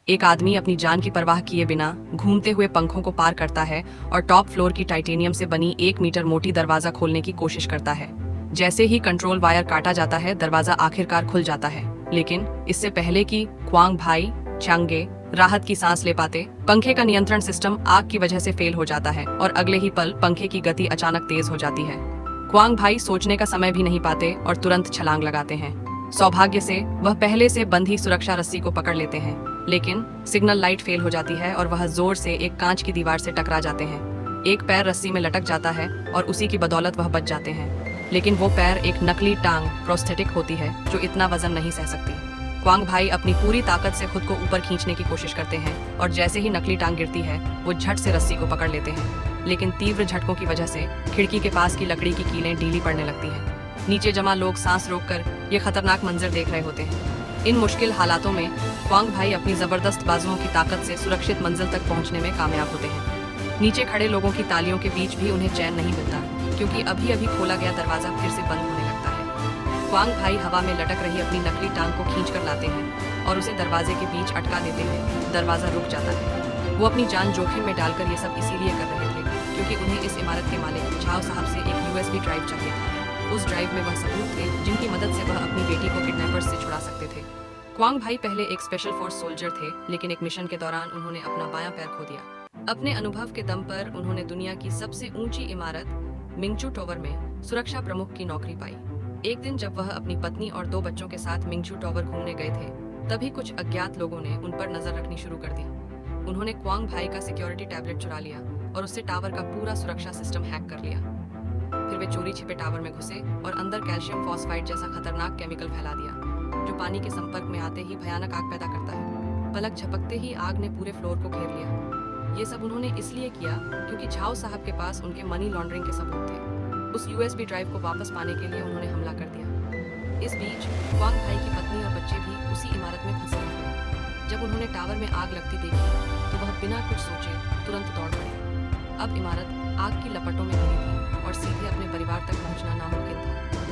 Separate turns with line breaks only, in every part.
एक आदमी अपनी जान की परवाह किए बिना घूमते हुए पंखों को पार करता है और टॉप फ्लोर की टाइटेनियम से बनी 1 मीटर मोटी दरवाजा खोलने की कोशिश करता है। जैसे ही कंट्रोल वायर काटा जाता है, दरवाजा आखिरकार खुल जाता है। लेकिन इससे पहले कि क्वांग भाई चांगे राहत की सांस ले पाते, पंखे का नियंत्रण सिस्टम आग की वजह से फेल हो जाता है और अगले ही पल पंखे की गति अचानक तेज हो जाती है। क्वांग भाई सोचने का समय भी नहीं पाते और तुरंत छलांग लगाते हैं। सौभाग्य से वह पहले से बंधी सुरक्षा रस्सी को पकड़ लेते हैं, लेकिन सिग्नल लाइट फेल हो जाती है और वह जोर से एक कांच की दीवार से टकरा जाते हैं। एक पैर रस्सी में लटक जाता है और उसी की बदौलत वह बच जाते हैं। लेकिन वो पैर एक नकली टांग प्रोस्थेटिक होती है जो इतना वजन नहीं सह सकती। क्वांग भाई अपनी पूरी ताकत से खुद को ऊपर खींचने की कोशिश करते हैं और जैसे ही नकली टांग गिरती है, वो झट से रस्सी को पकड़ लेते हैं। लेकिन तीव्र झटकों की वजह से खिड़की के पास की लकड़ी की कीलें ढीली पड़ने लगती हैं। नीचे जमा लोग सांस रोककर ये खतरनाक मंजर देख रहे होते हैं। इन मुश्किल हालातों में क्वांग भाई अपनी जबरदस्त बाजुओं की ताकत से सुरक्षित मंजिल तक पहुंचने में कामयाब होते हैं। नीचे खड़े लोगों की तालियों के बीच भी उन्हें चैन नहीं मिलता, क्योंकि अभी अभी खोला गया दरवाजा फिर से बंद होने लगता है। क्वांग भाई हवा में लटक रही अपनी नकली टांग को खींच कर लाते हैं और उसे दरवाजे के बीच अटका देते हैं। दरवाजा रुक जाता है। वो अपनी जान जोखिम में डालकर ये सब इसीलिए कर रहे थे क्योंकि उन्हें इस इमारत के मालिक झाओ साहब से एक यूएसबी ड्राइव चाहिए था। उस ड्राइव में वह सबूत थे जिनकी मदद से वह अपनी बेटी को किडनैपर्स से छुड़ा सकते थे। क्वांग भाई पहले एक स्पेशल फोर्स सोल्जर थे, लेकिन एक मिशन के दौरान उन्होंने अपना बायां पैर खो दिया। अपने अनुभव के दम पर उन्होंने दुनिया की सबसे ऊंची इमारत मिंगचू टावर में सुरक्षा प्रमुख की नौकरी पाई। एक दिन जब वह अपनी पत्नी और 2 बच्चों के साथ मिंगचू टावर घूमने गए थे, तभी कुछ अज्ञात लोगों ने उन पर नजर रखनी शुरू कर दी। उन्होंने क्वांग भाई का सिक्योरिटी टैबलेट चुरा लिया और उससे टावर का पूरा सुरक्षा सिस्टम हैक कर लिया। फिर वे चोरी छिपे टावर में घुसे और अंदर कैल्शियम फॉस्फाइड जैसा खतरनाक केमिकल फैला दिया, जो पानी के संपर्क में आते ही भयानक आग पैदा करता है। पलक झपकते ही आग ने पूरे फ्लोर को घेर लिया। ये सब उन्होंने इसलिए किया क्योंकि झाओ साहब के पास उनके मनी लॉन्ड्रिंग के सबूत थे। उस यूएसबी ड्राइव को वापस पाने के लिए उन्होंने हमला कर दिया। इस बीच क्वांग भाई की पत्नी और बच्चे भी उसी इमारत में फंसे हुए। जब उन्होंने टावर में आग लगती देखी तो वह बिना कुछ सोचे तुरंत दौड़ पड़े। अब इमारत आग की लपटों में घिरी थी और सीधे अपने परिवार तक पहुंचना नामुमकिन था।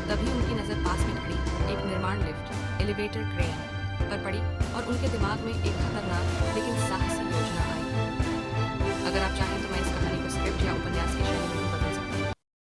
तभी उनकी नजर पास में खड़ी एक निर्माण लिफ्ट एलिवेटर क्रेन पर पड़ी और उनके दिमाग में एक खतरनाक लेकिन साहसी योजना आई। अगर आप चाहें तो मैं इस कहानी को स्क्रिप्ट या उपन्यास की शैली में